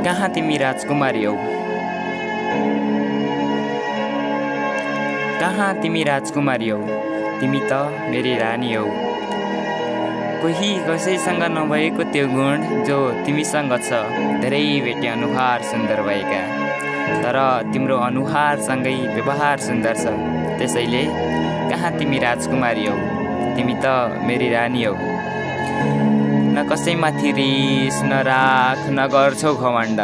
कहाँ तिमी राजकुमारी हौ? कहाँ तिमी राजकुमारी हौ? तिमी त मेरी रानी हौ। कोही कसैसँग नभएको त्यो गुण जो तिमीसँग छ, धेरै भेटे अनुहार सुन्दर भएका, तर तिम्रो अनुहारसँगै व्यवहार सुन्दर छ। त्यसैले कहाँ तिमी राजकुमारी हौ? तिमी त मेरी रानी हौ। न कसैमाथि रिस न राख न गर्छौ घमण्ड,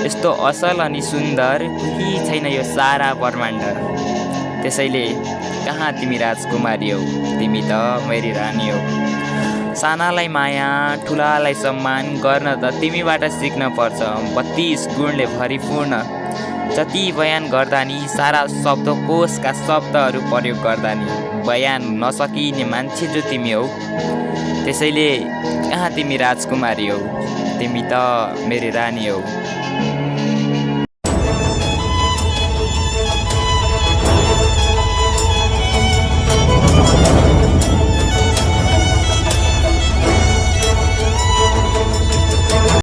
यस्तो असल अनि सुन्दर कोही छैन यो सारा ब्रह्माण्ड। त्यसैले कहाँ तिमी राजकुमारी हौ? तिमी त मेरी रानी हौ। सानालाई माया ठुलालाई सम्मान गर्न त तिमीबाट सिक्न पर्छ। 32 गुणले भरिपूर्ण जति बयान गर्दा नि, सारा शब्दकोशका शब्दहरू प्रयोग गर्दा नि बयान नसकिने मान्छे जो तिमी हौ। त्यसैले कहाँ तिमी राजकुमारी हौ? तिमी त मेरी रानी हौ।